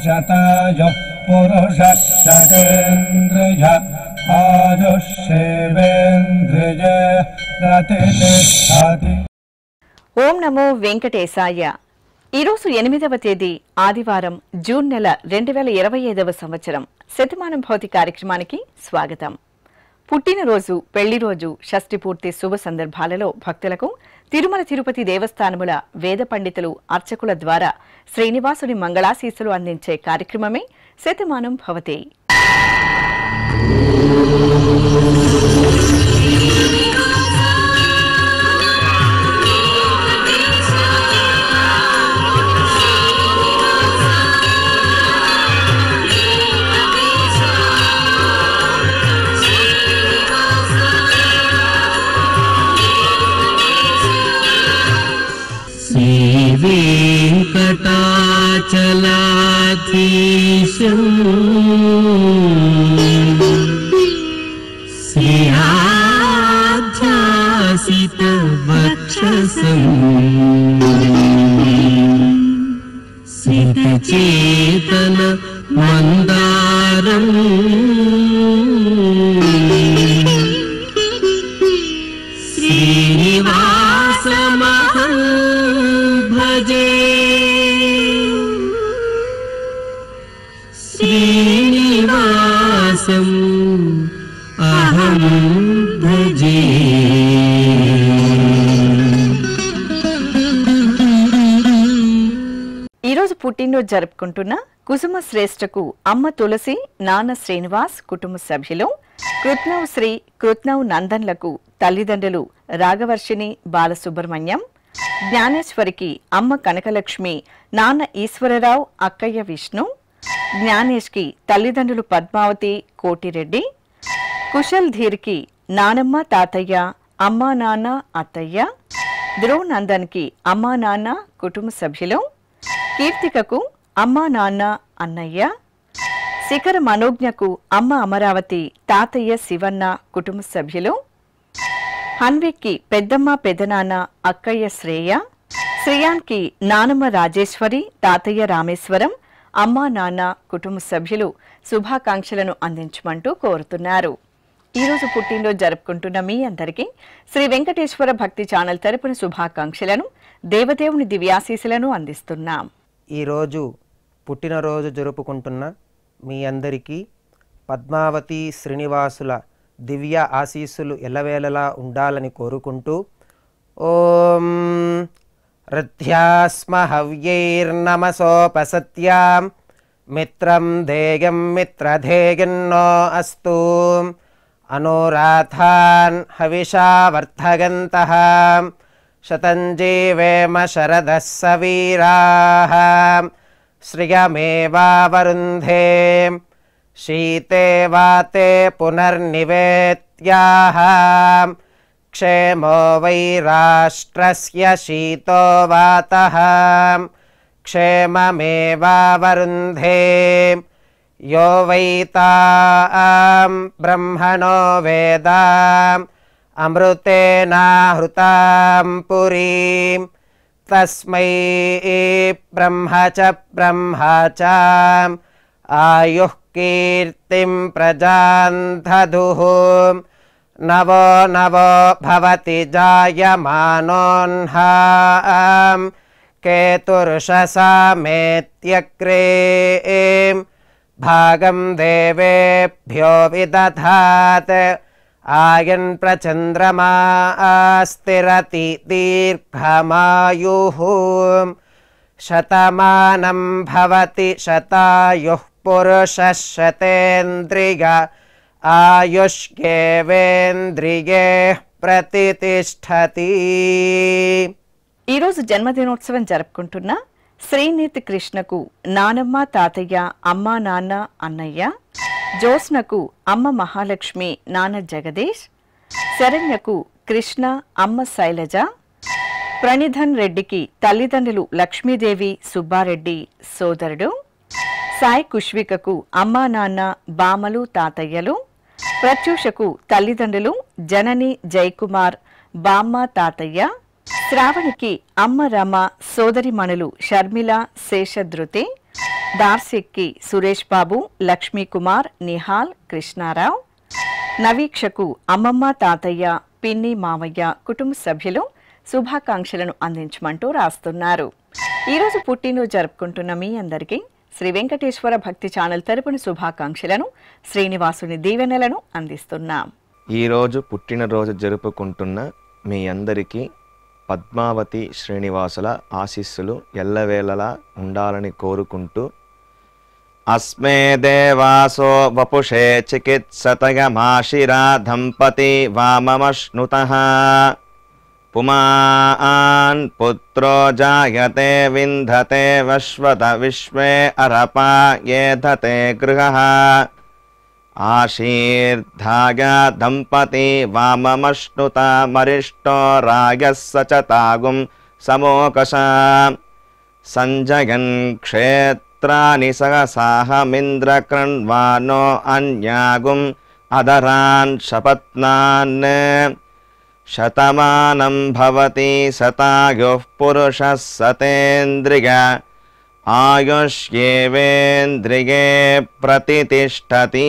शतायुः पुरुषः शतेन्द्रिय आयुष्येवेन्द्रिये प्रतिष्ठति। ఓం నమో వెంకటేశాయ. ఈరోజు 8వ తేదీ ఆదివారం, జూన్ నెల 2025వ సంవత్సరం. శతమానం భౌతి కార్యక్రమానికి స్వాగతం. పుట్టినరోజు, పెళ్లిరోజు, షష్ఠి పూర్తి శుభ సందర్భాలలో భక్తులకు తిరుమల తిరుపతి దేవస్థానముల వేద పండితులు, అర్చకుల ద్వారా శ్రీనివాసుని మంగళాశీస్సులు అందించే కార్యక్రమమే శతమానం భవతి. వెంకటాచలాధీశం శ్రీయాధ్యాసిత వక్షసం సితచేతన మందారం శ్రీనివాసమహం భజే. శ్రీనివాసం అహం భజే. ఈరోజు పుట్టినరోజు జరుపుకుంటున్న కుసుమ శ్రేష్ఠకు అమ్మ తులసి, నాన్న శ్రీనివాస్, కుటుంబ సభ్యులు, కృత్నవ్ శ్రీ, కృత్నవ్ నందన్లకు తల్లిదండ్రులు రాఘవర్షిణి, బాలసుబ్రహ్మణ్యం, జ్ఞానేశ్వరికి అమ్మ కనకలక్ష్మి, నాన్న ఈశ్వరరావు, అక్కయ్య విష్ణు, జ్ఞానేష్కి తల్లిదండ్రులు పద్మావతి, కోటిరెడ్డి, కుశల్ ధీర్కి నానమ్మ, తాతయ్య, అమ్మా నాన్న, అత్తయ్య, ధ్రువ్ నందన్కి అమ్మా నాన్న, కుటుంబ సభ్యులు, కీర్తికకు అమ్మా నాన్న, అన్నయ్య, శిఖర మనోజ్ఞకు అమ్మ అమరావతి, తాతయ్య శివన్న, కుటుంబ సభ్యులు, హన్విక్కి పెద్దమ్మ, పెదనాన్న, అక్కయ్య శ్రేయ, శ్రేయాన్కి నానమ్మ రాజేశ్వరి, తాతయ్య రామేశ్వరం, అమ్మా నాన్న, కుటుంబ సభ్యులు శుభాకాంక్షలను అందించమంటూ కోరుతున్నారు. ఈరోజు పుట్టినరోజు జరుపుకుంటున్న మీ అందరికీ శ్రీ వెంకటేశ్వర భక్తి ఛానల్ తరపున శుభాకాంక్షలను, దేవదేవుని దివ్యాశీస్సులను అందిస్తున్నాం. ఈరోజు పుట్టినరోజు జరుపుకుంటున్న మీ అందరికీ పద్మావతి శ్రీనివాసుల దివ్య ఆశీస్సులు ఎల్లవేళలా ఉండాలని కోరుకుంటూ, ఓం రథ్యాస్మ హవ్యైర్నమసోపసత్యాం మిత్రం ధేయం మిత్రధేయన్నో అస్తు అనురాధాన్ హవిషా వర్ధగంతః శతం జీవేమ శరదః సవీరాః శ్రియమేవావరుంధే శీతే వాతే పునర్నివేత్యాః క్షేమో వై రాష్ట్రస్య శీతో వాతః క్షేమమేవావరుంధే యో వై తాం బ్రహ్మణో వేద అమృతేనాహృతాం పురీం తస్మై బ్రహ్మ చ ఆయుః కీర్తిం ప్రజాం దదుః నవో నవో భవతి జాయమానోన్హాం కేతుర్షసామేత్యగ్రే భాగం దేవేభ్యో విదధాత్ ఆయన్ ప్రచంద్రమా స్థిరతి దీర్ఘమాయుః శతమానం భవతి శతాయుః పురుషः శతేంద్రియ ఆయుష్యేవేంద్రియే ప్రతిష్ఠతి. ఈరోజు జన్మదినోత్సవం జరుపుకుంటున్న శ్రీనీతి కృష్ణకు నానమ్మ, తాతయ్య, అమ్మా నాన్న, అన్నయ్య, జ్యోత్స్నకు అమ్మ మహాలక్ష్మి, నాన్న జగదీష్, శరణ్యకు కృష్ణ, అమ్మ శైలజ, ప్రణిధన్ రెడ్డికి తల్లిదండ్రులు లక్ష్మీదేవి, సుబ్బారెడ్డి, సోదరుడు, సాయి కుష్వికకు అమ్మా నాన్న, బామలు, తాతయ్యలు, ప్రత్యూషకు తల్లిదండ్రులు జనని, జయకుమార్, బామ్మ, తాతయ్య, శ్రావణికి అమ్మ రమ, సోదరిమణులు షర్మిల, శేషధృతి, దార్శిక్కి సురేష్ బాబు, లక్ష్మీ కుమార్, నిహాల్, కృష్ణారావు. నవీక్షకు అమ్మమ్మ, తాతయ్య, పిన్ని, మామయ్య, కుటుంబ సభ్యులు శుభాకాంక్షలను అందించమంటూ రాస్తున్నారు. ఈరోజు పుట్టినరోజు జరుపుకుంటున్న మీ అందరికీ శ్రీ వెంకటేశ్వర భక్తి ఛానల్ తరపున శుభాకాంక్షలను, శ్రీనివాసుని దీవెనలను అందిస్తున్నాం. ఈరోజు పుట్టినరోజు జరుపుకుంటున్న మీ అందరికీ పద్మావతి శ్రీనివాసుల ఆశీస్సులు ఎల్లవేళలా ఉండాలని కోరుకుంటూ అస్మే దేవాసో వపుషే చికిత్సతయమాశిరా దంపతి వామమశ్నుతః పుమాన్ పుత్రో జాయతే వింధతే వశ్వత విశ్వే అరపా ఏధతే గృహః ఆశీర్ధాయ దంపతి వామమశ్నుత మరిష్టో రాయః సచతాగుం సమోకష సంజయన్ క్షేత్రాని సహసాహమింద్రకృణ్వానో అన్యాగుం అదరాన్ శపత్నాన్ శతమానం భవతి శతాయుః పురుషः సతేంద్రియ ఆయుష్యేవేంద్రియే ప్రతితిష్టతి.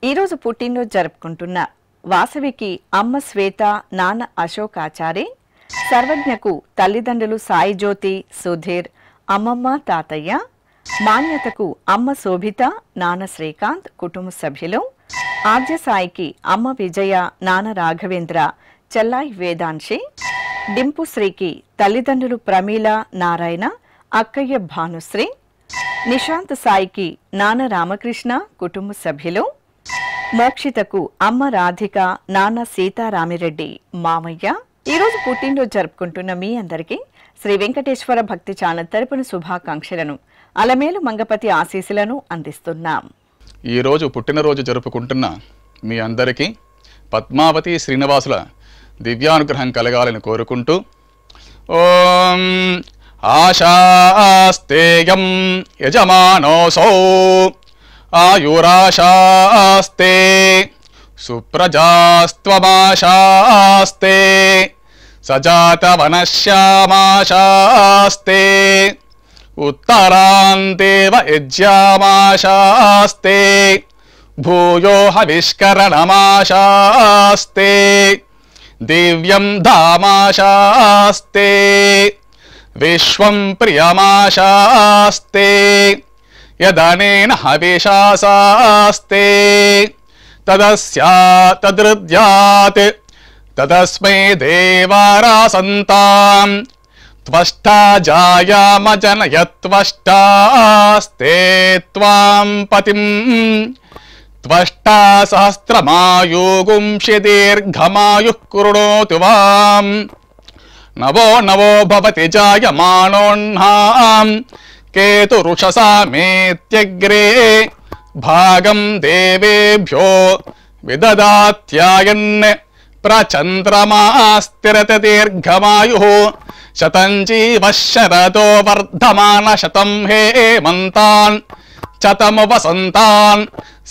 ఈరోజు పుట్టినరోజు జరుపుకుంటున్న వాసవికి అమ్మ శ్వేత, నాన్న అశోకాచారి, సర్వజ్ఞకు తల్లిదండ్రులు సాయి జ్యోతి, సుధీర్, అమ్మమ్మ, తాతయ్య, మాన్యతకు అమ్మ శోభిత, నాన్న శ్రీకాంత్, కుటుంబ సభ్యులు, ఆద్య సాయికి అమ్మ విజయ, నాన్న రాఘవేంద్ర, చెల్లాయి వేదాంశి, డింపుశ్రీకి తల్లిదండ్రులు ప్రమీల, నారాయణ, అక్కయ్య భానుశ్రీ, నిశాంత్ సాయికి నాన్న రామకృష్ణ, కుటుంబ సభ్యులు, మోక్షితకు అమ్మ రాధిక, నాన్న సీతారామిరెడ్డి, మామయ్య. ఈరోజు పుట్టినరోజు జరుపుకుంటున్న మీ అందరికీ శ్రీ వెంకటేశ్వర భక్తి ఛానల్ తరపున శుభాకాంక్షలను, అలమేలు మంగపతి ఆశీస్సులను అందిస్తున్నాం. ఈరోజు పుట్టినరోజు జరుపుకుంటున్న మీ అందరికీ పద్మావతి శ్రీనివాసుల దివ్యానుగ్రహం కలగాలని కోరుకుంటూ ఓం ఆశాస్తేయం యజమానోసౌ ఆయురాశాస్తే సుప్రజాస్త్వమాశాస్తే సజాతవనశ్యామాశాస్తే ఉత్తరాందేవ యజ్యామాశాస్తే భూయో హవిష్కరణమాశాస్తే దివ్యం ధామాశాస్తే విశ్వం ప్రియమాశాస్తే యదనేన హవిషాశాస్తే తదస్యాతదృద్యాత్ తదస్మై దేవారాసంతాం త్వష్టా జాయామజనయత్వష్టాస్తే త్వాం పతిం త్వష్టా సహస్రమాయుగుంషి దీర్ఘమాయుః కృణోతు వాం నవో నవో భవతి జాయమానోన్హాం కేతురుషసామేత్యగ్రే భాగం దేవేభ్యో విదదాత్యాయన్ ప్రచంద్రమాస్తిరత దీర్ఘమాయుః శతం జీవః శరదో వర్ధమాన శతం హేమంతాన్ శతము వసంతాన్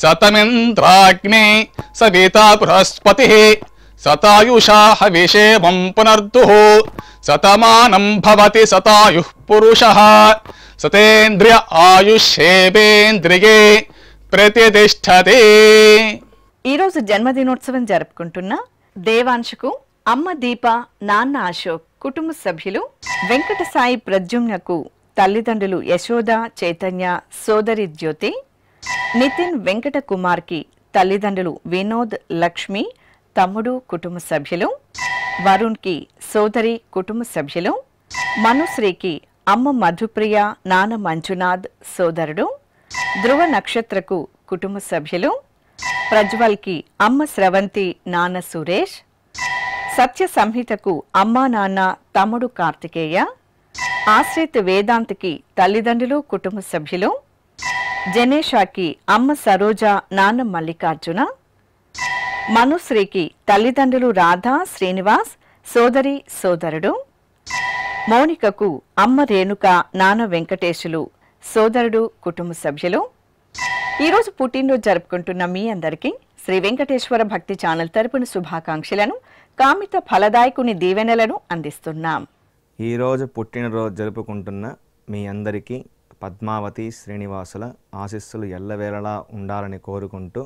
శతమింద్రాగ్నే సవితా బృహస్పతిః శతాయుషా హవిషేమం పునర్దుః శతమానం భవతి శతాయుః పురుషः సతేంద్రియ ఆయుష్యేవేంద్రియే ప్రతితిష్టతి. ఈరోజు జన్మదినోత్సవం జరుపుకుంటున్న దేవాంశకు అమ్మ దీప, నాన్న అశోక్, కుటుంబ సభ్యులు, వెంకట సాయి ప్రద్యుమ్నకు తల్లిదండ్రులు యశోద, చైతన్య, సోదరి జ్యోతి, నితిన్ వెంకట కుమార్కి తల్లిదండ్రులు వినోద్, లక్ష్మి, తమ్ముడు, కుటుంబ సభ్యులు, వరుణ్కి సోదరి, కుటుంబ సభ్యులు, మనుశ్రీకి అమ్మ మధుప్రియ, నాన్న మంజునాథ్, సోదరుడు, ధ్రువ నక్షత్రకు కుటుంబ సభ్యులు, ప్రజ్వల్కి అమ్మ స్రవంతి, నాన్న సురేష్, సత్య సంహితకు అమ్మా నాన్న, తమ్ముడు కార్తికేయ, ఆశ్రిత్ వేదాంత్కి తల్లిదండ్రులు, కుటుంబ సభ్యులు, జనేషాకి అమ్మ సరోజ, నాన్న మల్లికార్జున, మనుశ్రీకి తల్లిదండ్రులు రాధా, శ్రీనివాస్, సోదరి, సోదరుడు, మౌనికకు అమ్మ రేణుక, నాన్న వెంకటేశులు, సోదరుడు, కుటుంబ సభ్యులు. ఈరోజు పుట్టినరోజు జరుపుకుంటున్న మీ అందరికీ శ్రీ వెంకటేశ్వర భక్తి ఛానల్ తరపున శుభాకాంక్షలను, కామిత ఫలదాయకుని దీవెనలను అందిస్తున్నాం. ఈరోజు పుట్టినరోజు జరుపుకుంటున్న మీ అందరికీ పద్మావతి శ్రీనివాసుల ఆశీస్సులు ఎల్లవేళలా ఉండాలని కోరుకుంటూ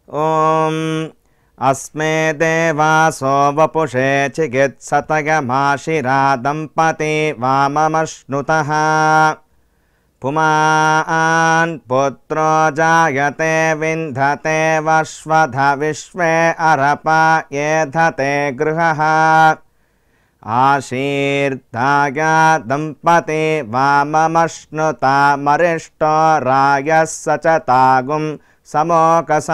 ఓం అస్మే దేవాసో వపుషే చికిత్సతగమాశిరా దంపతి వామమశ్నుతః పుమాన్ పుత్రో జాయతే వింధతే వశ్వధ విశ్వే అరప ఏధతే గృహః ఆశీర్దాయ దంపతి వామమశ్నుతా మరిష్టో రాయః సచతాగుం సమోకస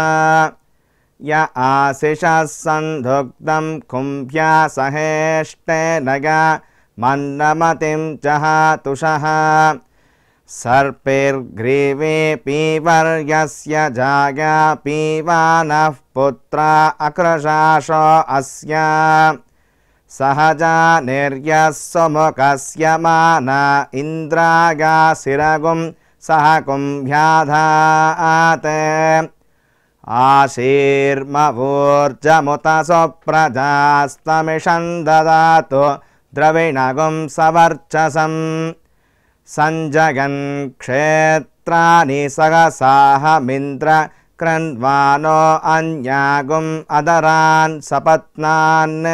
య ఆశిషः సంధుగ్ధం కుంభ్యా సహేష్టేనయ మన్నమతిం జహాతుషః सर्पिर्ग्रीवे पीवर्यस्य जाया पीवानः पुत्रा अकृशाशो अस्य सहजा निर्यः सुमुखस्य माना इन्द्रागासिरगुं सह कुम्भ्याधात् आशीर्मवोर्जमुत सुप्रजास्तमिषं ददातु द्रविणगुं सवर्चसम् संजगन् क्षेत्राणि सहसाहमिन्द्र क्रन्वानो अन्यागुम् अदरान् सपत्नान्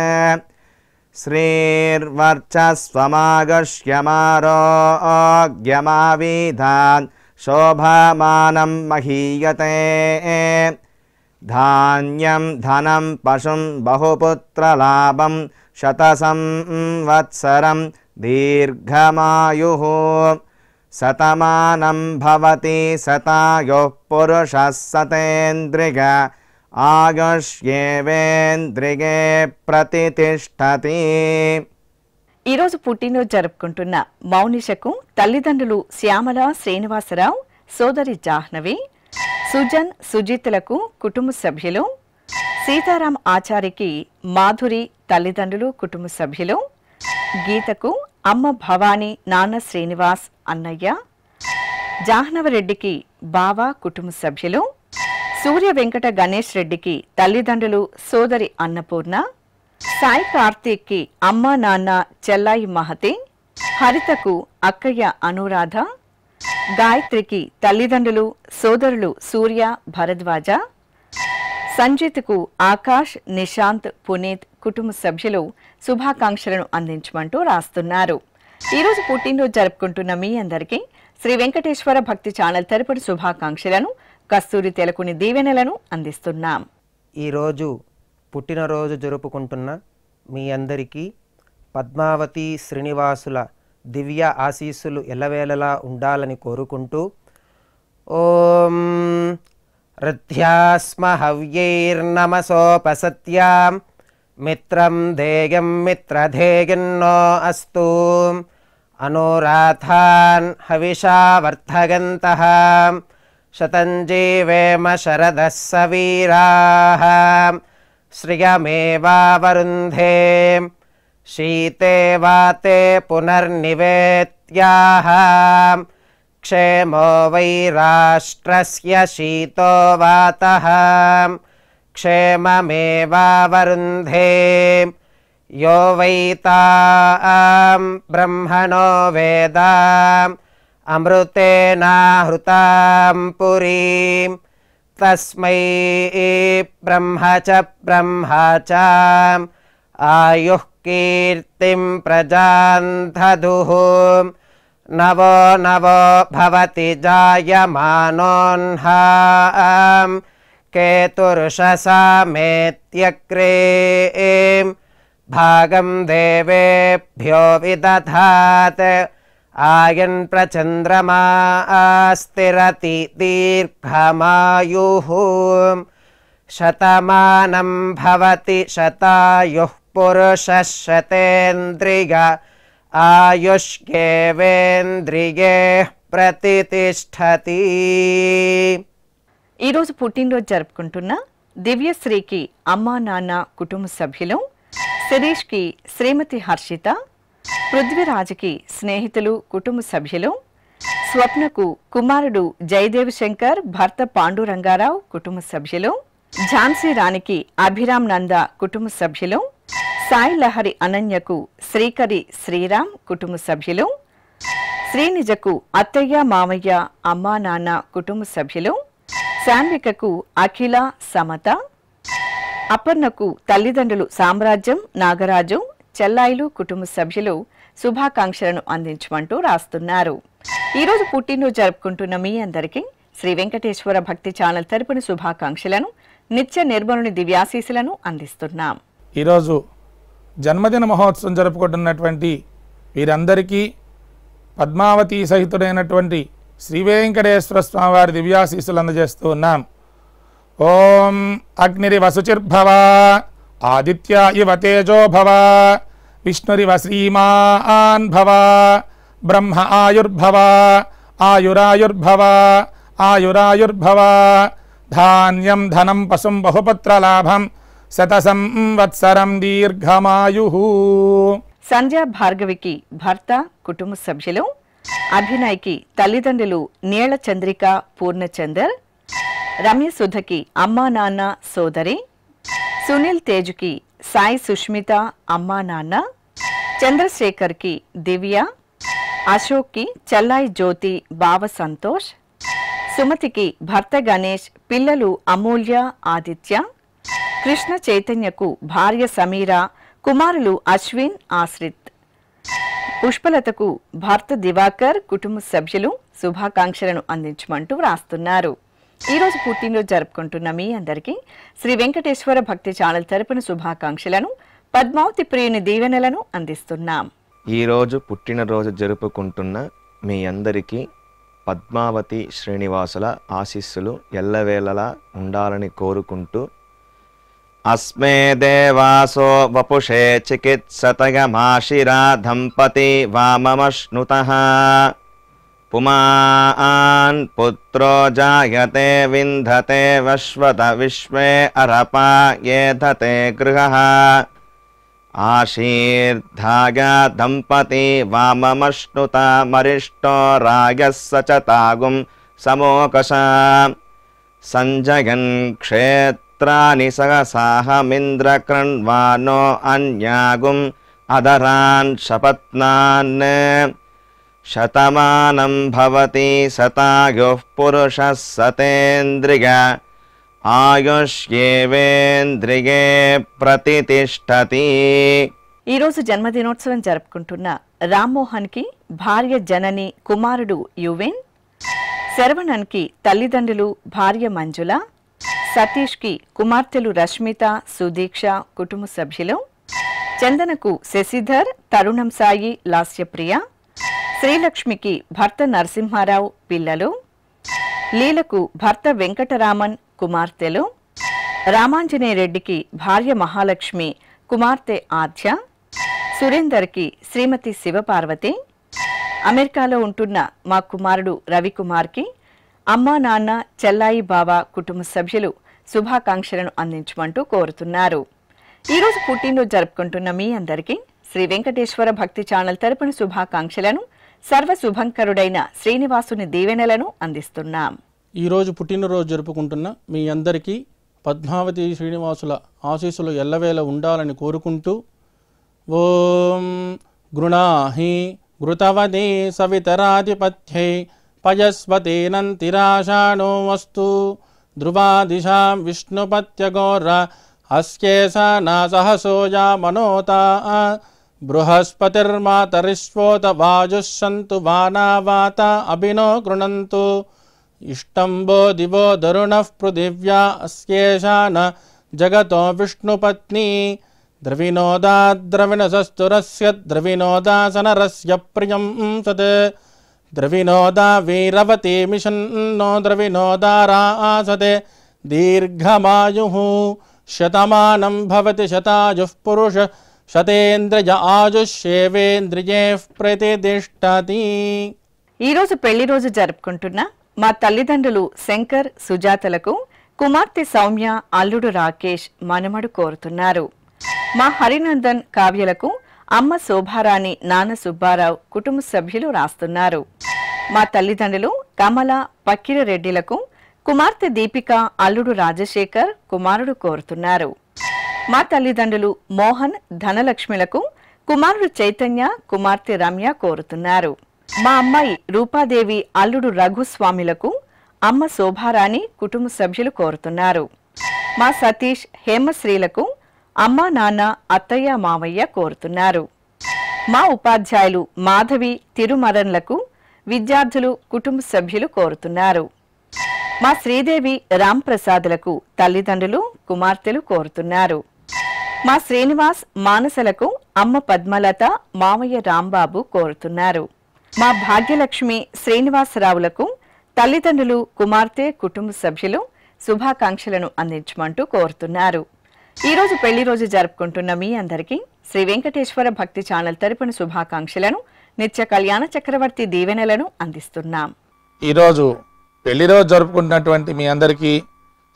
श्रीर्वर्चस्वमागश्यमारोग्यमाविधान् शोभमानं महीयते धान्यं धनं पशुं बहुपुत्रलाभं शतसंवत्सरं दीर्घमायुः शतमानं भवति शतायुः पुरुषः शतेन्द्रिय ఆయుష్యేవేంద్రియే ప్రతితిష్టతి. ఈరోజు పుట్టినరోజు జరుపుకుంటున్న మౌనిషకు తల్లిదండ్రులు శ్యామల శ్రీనివాసరావు, సోదరి జాహ్నవి, సుజన్ సుజిత్లకు కుటుంబ సభ్యులు, సీతారాం ఆచారికి మాధురి తల్లిదండ్రులు కుటుంబ సభ్యులు, గీతకు అమ్మ భవానీ, నాన్న శ్రీనివాస్, అన్నయ్య, జాహ్నవరెడ్డికి బావ కుటుంబ సభ్యులు, సూర్య వెంకట గణేష్ రెడ్డికి తల్లిదండ్రులు సోదరి అన్నపూర్ణ, సాయి కార్తీక్కి అమ్మ నాన్న చెల్లాయి మహతి, హరితకు అక్కయ్య అనురాధ, గాయత్రికి తల్లిదండ్రులు సోదరులు సూర్య భరద్వాజ, సంజిత్కు ఆకాష్, నిశాంత్, పునీత్ కుటుంబ సభ్యులు శుభాకాంక్షలను అందించమంటూ రాస్తున్నారు. ఈరోజు పుట్టినరోజు జరుపుకుంటున్న మీ అందరికీ శ్రీ వెంకటేశ్వర భక్తి ఛానల్ తరపున శుభాకాంక్షలను, కస్తూరి తెలకుని దీవెనలను అందిస్తున్నాం. ఈరోజు పుట్టినరోజు జరుపుకుంటున్న మీ అందరికీ పద్మావతి శ్రీనివాసుల దివ్య ఆశీస్సులు ఎల్లవేళలా ఉండాలని కోరుకుంటూ ఓం రథ్యాస్మ హవ్యైర్నమసోపసత్యాం మిత్రం ధేయం మిత్రధేయన్నో అస్తు అనురాధాన్ హవిషా వర్ధగంతః శతంజీవేమ శరదః సవీరాః శ్రియమేవావరుంధే శీతే వాతే పునర్నివేత్యాః క్షేమో వై రాష్ట్రస్య శీతో వాతః క్షేమమేవావరుంధే యో వై తాం బ్రహ్మణో వేద అమృతేనాహృతాం పురీం తస్మై బ్రహ్మ చ ఆయుః కీర్తిం ప్రజాం దదుః నవో నవో భవతి జాయమానోన్హాం కేతుర్షసామేత్యగ్రే భాగం దేవేభ్యో విదధాత్ ఆయన్ ప్రచంద్రమా స్థిరతి దీర్ఘమాయుః శతమానం భవతి శతాయుః పురుషः శతేంద్రియ ఆయుష్యేవేంద్రియే ప్రతితిష్టతి. ఈరోజు పుట్టినరోజు జరుపుకుంటున్న దివ్యశ్రీకి అమ్మా నాన్న కుటుంబ సభ్యులు, శిరీష్కి శ్రీమతి హర్షిత, పృథ్వీరాజ్కి స్నేహితులు కుటుంబ సభ్యులు, స్వప్నకు కుమారుడు జయదేవ్ శంకర్, భర్త పాండురంగారావు కుటుంబ సభ్యులు, ఝాన్సీ రాణికి అభిరామ్ నంద కుటుంబ సభ్యులు, సాయి లహరి అనన్యకు శ్రీకరి శ్రీరామ్ కుటుంబ సభ్యులు, శ్రీనిజకు అత్తయ్య మామయ్య అమ్మా నాన్న కుటుంబ సభ్యులు, శాన్వికకు అఖిల సమత, అపర్ణకు తల్లిదండ్రులు సామ్రాజ్యం నాగరాజు చెల్లాయిలు కుటుంబ సభ్యులు శుభాకాంక్షలను అందించమంటూ రాస్తున్నారు. ఈరోజు పుట్టినరోజు జరుపుకుంటున్న మీ అందరికీ శ్రీ వెంకటేశ్వర భక్తి ఛానల్ తరపున శుభాకాంక్షలను, నిత్య నిర్మలుని దివ్యాశీస్సులను అందిస్తున్నాం. ఈరోజు జన్మదిన మహోత్సవం జరుపుకుంటున్నటువంటి వీరందరికీ పద్మావతి సహితుడైనటువంటి శ్రీ వెంకటేశ్వర స్వామివారి దివ్యాశీస్సులు అందజేస్తూ ఉన్నాం. ఓం అగ్నిరివ శుచిర్భవ, ఆదిత్య ఇవ తేజో భవ, విష్ణురివ శ్రీమాన్ భవ, బ్రహ్మ ఆయుర్భవ, ఆయురాయుర్భవ, ఆయురాయుర్భవ, ధాన్యం ధనం పశుం బహుపుత్రలాభం, శతసంవత్సరం దీర్ఘమాయు. సంధ్యా భార్గవికి భర్త కుటుంబ సభ్యులు, అభినయ్కి తల్లిదండ్రులు నీళ్ల చంద్రిక పూర్ణచందర్, రమ్య సుధకి అమ్మా నాన్న సోదరి, సునీల్ తేజుకి సాయి సుష్మిత అమ్మా నాన్న, చంద్రశేఖర్కి దివ్య, అశోక్కి చెల్లాయి జ్యోతి బావ సంతోష్, సుమతికి భర్త గణేష్, పిల్లలు అమూల్య ఆదిత్య, కృష్ణ చైతన్యకు భార్య సమీర, కుమారులు అశ్విన్ ఆశ్రిత్, పుష్పలతకు భర్త దివాకర్ కుటుంబ సభ్యులు శుభాకాంక్షలను అందించమంటూ రాస్తున్నారు. ఈరోజు పుట్టినరోజు జరుపుకుంటున్న మీ అందరికీ శ్రీ వెంకటేశ్వర భక్తి ఛానల్ తరపున శుభాకాంక్షలను, పద్మావతి ప్రియుని దీవెనలను అందిస్తున్నాం. ఈరోజు పుట్టినరోజు జరుపుకుంటున్న మీ అందరికీ పద్మావతి శ్రీనివాసుల ఆశీస్సులు ఎల్లవేళలా ఉండాలని కోరుకుంటూ, అస్మే దేవాసో వపుషే చికిత్సతగమాశిరా దంపతి వామమశ్నుతః, పుమాన్ పుత్రో జాయతే వింధతే వశ్వత విశ్వే అరపా ఏధతే గృహః, ఆశీర్ధాయ దంపతి వామమశ్నుత మరిష్టో రాయః సచతాగుం సమోకష, సంజయన్ క్షేత్రాని సహసాహమింద్రకృణ్వానో అన్యాగుం అదరాన్ శపత్నాన్, శతమానం భవతి శతాయుః పురుషः సతేంద్రియ, ఆయుష్యేవేంద్రియే ప్రతితిష్టతి. ఈరోజు జన్మదినోత్సవం జరుపుకుంటున్న రామ్మోహన్కి భార్య జనని కుమారుడు యువేన్, శరవణన్కి తల్లిదండ్రులు భార్య మంజుల, సతీష్కి కుమార్తెలు రష్మిత సుదీక్ష కుటుంబ సభ్యులు, చందనకు శశిధర్ తరుణం సాయి లాస్యప్రియ, శ్రీలక్ష్మికి భర్త నరసింహారావు పిల్లలు, లీలకు భర్త వెంకటరామన్ కుమార్తెలు, రామాంజనేయరెడ్డికి భార్య మహాలక్ష్మి కుమార్తె ఆధ్య, సురేందర్కి శ్రీమతి శివపార్వతి, అమెరికాలో ఉంటున్న మా కుమారుడు రవికుమార్కి అమ్మా నాన్న చెల్లాయి బావ కుటుంబ సభ్యులు శుభాకాంక్షలను అందించమంటూ కోరుతున్నారు. ఈరోజు పుట్టినరోజు జరుపుకుంటున్న మీ అందరికీ శ్రీ వెంకటేశ్వర భక్తి ఛానల్ తరపున శుభాకాంక్షలను, సర్వ శుభంకరుడైన శ్రీనివాసుని దీవెనలను అందిస్తున్నాం. ఈరోజు పుట్టినరోజు జరుపుకుంటున్న మీ అందరికీ పద్మావతి శ్రీనివాసుల ఆశీస్సులు ఎల్లవేళ ఉండాలని కోరుకుంటూ, ఓం గృణాహి ఘృతవదే సవితరాధిపత్యై పయస్వతేనంతిరాషాణో వస్తు, ధ్రువాదిశాం విష్ణుపత్యగోర అస్యేషా నాసహసోజా మనోతా, బృహస్పతిర్మాతరిష్వోత వాయుః సంతు వానావాత అభినో గృణంతు, ఇష్టంబో దివో దరుణః పృథివ్యా అస్యేషా న జగతో విష్ణుపత్ని, ద్రవినోదా ద్రవిణసస్తురస్య ద్రవినోదాసనరస్య ప్రియం సత్, ద్రవినోదా వీరవతి మిషన్నో ద్రవినోదారాసతే, దీర్ఘమాయుః శతమానం భవతి శతాయుః పురుష శతేంద్రియ ఆయుష్యేవేంద్రియే ప్రతితిష్టతి. ఈరోజు పెళ్లి రోజు జరుపుకుంటున్న మా తల్లిదండ్రులు శంకర్ సుజాతలకు కుమార్తె సౌమ్య అల్లుడు రాకేష్ మనమడు కోరుతున్నారు. మా హరినందన్ కావ్యలకు అమ్మ శోభారాణి నాన్న సుబ్బారావు కుటుంబ సభ్యులు రాస్తున్నారు. మా తల్లిదండ్రులు కమల పక్కిర రెడ్డిలకు కుమార్తె దీపిక అల్లుడు రాజశేఖర్ కుమారుడు కోరుతున్నారు. మా తల్లిదండ్రులు మోహన్ ధనలక్ష్మిలకు కుమారుడు చైతన్య కుమార్తె రమ్య కోరుతున్నారు. మా అమ్మాయి రూపాదేవి అల్లుడు రఘుస్వామిలకు అమ్మ శోభారాణి కుటుంబ సభ్యులు కోరుతున్నారు. మా సతీష్ హేమశ్రీలకు అమ్మ నాన్న అత్తయ్య మావయ్య కోరుతున్నారు. మా ఉపాధ్యాయులు మాధవి తిరుమరన్లకు విద్యార్థులు కుటుంబ సభ్యులు కోరుతున్నారు. మా శ్రీదేవి రాంప్రసాద్లకు తల్లిదండ్రులు కుమార్తెలు కోరుతున్నారు. మా శ్రీనివాస్ మానసలకు అమ్మ పద్మలత మామయ్య రాంబాబు కోరుతున్నారు. మా భాగ్యలక్ష్మి శ్రీనివాసరావులకు తల్లిదండ్రులు కుమార్తె కుటుంబ సభ్యులు శుభాకాంక్షలను అందించమంటూ కోరుతున్నారు. ఈరోజు పెళ్లి రోజు జరుపుకుంటున్న మీ అందరికీ శ్రీ వెంకటేశ్వర భక్తి ఛానల్ తరపున శుభాకాంక్షలను నిత్య కళ్యాణ చక్రవర్తి దీవెనలను అందిస్తున్నాం. ఈరోజు పెళ్లి రోజు జరుపుకుంటున్నటువంటి మీ అందరికీ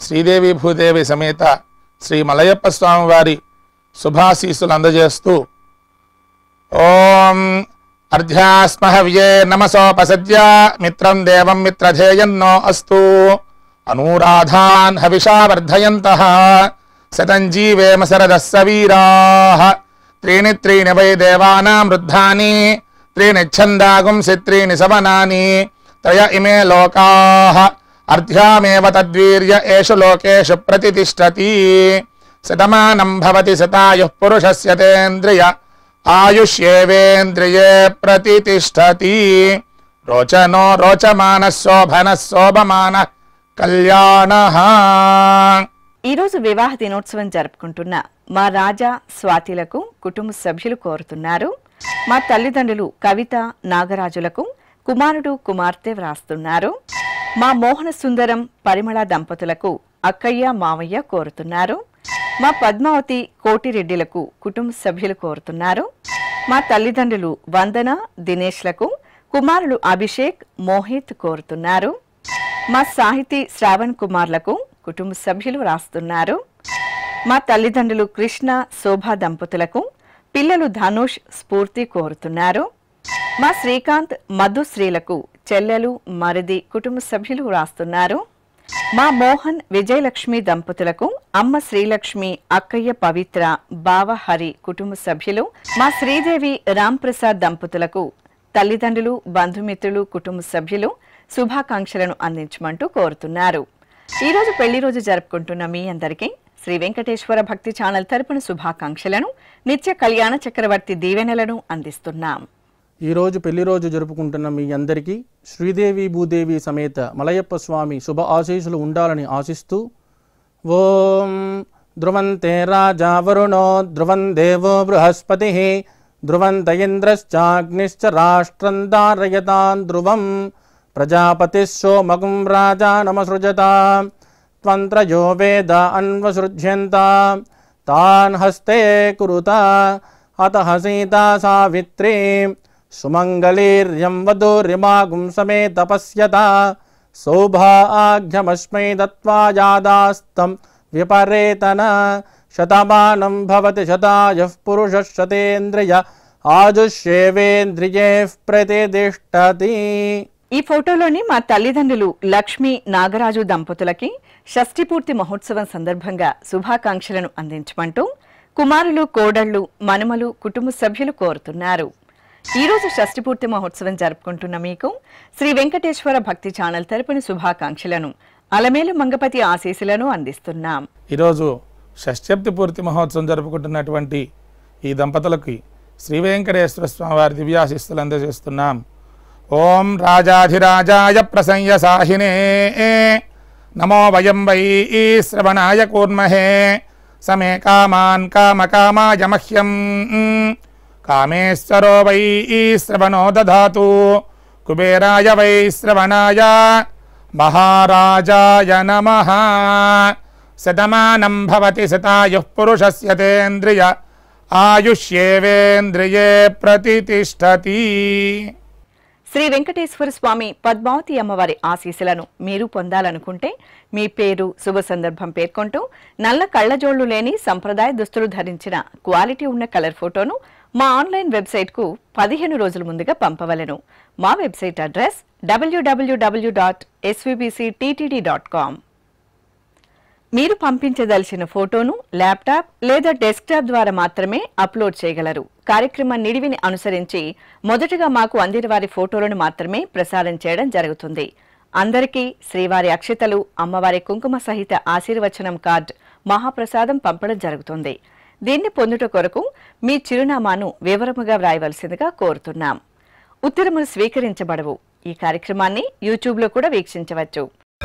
శ్రీదేవి భూదేవి సమేత శ్రీ మలయప్ప స్వామి వారి శుభాశీస్సులు అందజేస్తూ ఓం అర్ధ్యాస్మహవ్యే నమసోపసద్య మిత్రం దేవం మిత్రధేయన్నో అస్తు అనూరాధాన్ హవిషా వర్ధయంతః శతం జీవేమ శరదః సవీరాః త్రీణి త్రీణి వై దేవానాం వృద్ధాని త్రీణి ఛందాగుంసి త్రీణి సవనాని త్రయ ఇమే లోకాః అర్ధ్యామేవ తద్వీర్య ఏషు లోకేషు ప్రతితిష్టతి శతమానం భవతి శతాయుః పురుషస్య తేంద్రియ ఆయుష్యేవేంద్రియే ప్రతితిష్టతి రోచనో రోచమానః శోభనః శోభమానః కళ్యాణః. ఈరోజు వివాహ దినోత్సవం జరుపుకుంటున్న మా రాజా స్వాతిలకు కుటుంబ సభ్యులు కోరుతున్నారు. మా తల్లిదండ్రులు కవిత నాగరాజులకు కుమారుడు కుమార్తె వ్రాస్తున్నారు. మా మోహన సుందరం పరిమళ దంపతులకు అక్కయ్య మావయ్య కోరుతున్నారు. మా పద్మావతి కోటిరెడ్డిలకు కుటుంబ సభ్యులు కోరుతున్నారు. మా తల్లిదండ్రులు వందన దినేష్లకు కుమారులు అభిషేక్ మోహిత్ కోరుతున్నారు. మా సాహితీ శ్రావణ్ కుమార్లకు కుటుంబ సభ్యులు వ్రాస్తున్నారు. మా తల్లిదండ్రులు కృష్ణ శోభా దంపతులకు పిల్లలు ధనుష్ స్ఫూర్తి కోరుతున్నారు. మా శ్రీకాంత్ మధుశ్రీలకు చెల్లెలు మరిది కుటుంబ సభ్యులు వ్రాస్తున్నారు. మా మోహన్ విజయలక్ష్మి దంపతులకు అమ్మ శ్రీలక్ష్మి అక్కయ్య పవిత్ర బావ హరి కుటుంబ సభ్యులు, మా శ్రీదేవి రాంప్రసాద్ దంపతులకు తల్లిదండ్రులు బంధుమిత్రులు కుటుంబ సభ్యులు శుభాకాంక్షలను అందించమంటూ కోరుతున్నారు. ఈరోజు పెళ్లి రోజు జరుపుకుంటున్న మీ అందరికీ శ్రీ వెంకటేశ్వర భక్తి ఛానల్ తరపున శుభాకాంక్షలను నిత్య కళ్యాణ చక్రవర్తి దీవెనలను అందిస్తున్నాం. ఈరోజు పెళ్లి రోజు జరుపుకుంటున్న మీ అందరికీ శ్రీదేవి భూదేవి సమేత మలయప్ప స్వామి శుభ ఆశీస్సులు ఉండాలని ఆశిస్తూ ఓం ధ్రువంతే రాజా వరుణో ధ్రువం దేవో బృహస్పతి ధ్రువంత ఇంద్రశ్చాగ్నిశ్చ రాష్ట్రం ధారయతాన్ ధ్రువం ప్రజాపతి సోమగుం రాజా నమసృజతా త్వంత్రయో వేద అన్వసృజ్యంత తాన్ హస్తే కురుత అతః సీతా సావిత్రీ సుమంగళీర్యం వధూరిమాగుం సమేత పశ్యత సౌభాగ్యమస్మై దత్వా యాదాస్తం విపరేతన శతమానం భవతి శతాయః పురుషः శతేంద్రియ ఆజుష్యేవేంద్రియే ప్రతిదిష్టతి. ఈ ఫోటోలోని మా తల్లిదండ్రులు లక్ష్మీ నాగరాజు దంపతులకి షష్ఠి పూర్తి మహోత్సవం సందర్భంగా శుభాకాంక్షలను అందించమంటూ కుమారులు కోడళ్లు మనుమలు కుటుంబ సభ్యులు కోరుతున్నారు. ఈరోజు షష్ఠి పూర్తి మహోత్సవం జరుపుకుంటున్న మీకు శ్రీ వెంకటేశ్వర భక్తి ఛానల్ తరపున శుభాకాంక్షలను అలమేలు మంగపతి ఆశీస్సులను అందిస్తున్నాం. ఈరోజు షష్ఠి పూర్తి మహోత్సవం జరుపుకుంటున్నటువంటి ఈ దంపతులకి శ్రీ వెంకటేశ్వర స్వామి వారి దివ్యాశీస్సులు అందజేస్తున్నాం. ఓం రాజాధిరాజాయ ప్రసంయ సాహినే నమో వయం వై శ్రవణాయ కూర్మహే సమే కామాన్ కామకామాయ మహ్యం కామేశ్వరో వై శ్రవణో దధాతు కుబేరాయ వై శ్రవణాయ మహారాజాయ నమః. శతమానం భవతి శతాయుః పురుషస్య తేంద్రియ ఆయుష్యేవేంద్రియే ప్రతితిష్టతి. శ్రీ వెంకటేశ్వర స్వామి పద్మావతి అమ్మవారి ఆశీస్సులను మీరు పొందాలనుకుంటే మీ పేరు శుభ సందర్భం పేర్కొంటూ నల్ల కళ్లజోళ్లు లేని సంప్రదాయ దుస్తులు ధరించిన క్వాలిటీ ఉన్న కలర్ ఫోటోను మా ఆన్లైన్ వెబ్సైట్కు 15 రోజుల ముందుగా పంపవలెను. మా వెబ్సైట్ అడ్రస్ www.svbcttd.com. మీరు పంపించదలిచిన ఫోటోను ల్యాప్టాప్ లేదా డెస్క్టాప్ ద్వారా మాత్రమే అప్లోడ్ చేయగలరు. కార్యక్రమ నిడివిని అనుసరించి మొదటగా మాకు అందిన వారి ఫోటోలను మాత్రమే ప్రసారం చేయడం జరుగుతుంది. అందరికీ శ్రీవారి అక్షతలు, అమ్మవారి కుంకుమ సహిత ఆశీర్వచనం కార్డ్, మహాప్రసాదం పంపడం జరుగుతుంది. దీన్ని పొందుట కొరకు మీ చిరునామాను వివరముగా వ్రాయవలసిందిగా కోరుతున్నాం. ఉత్తరములు స్వీకరించబడవు. ఈ కార్యక్రమాన్ని యూట్యూబ్లో కూడా వీక్షించవచ్చు.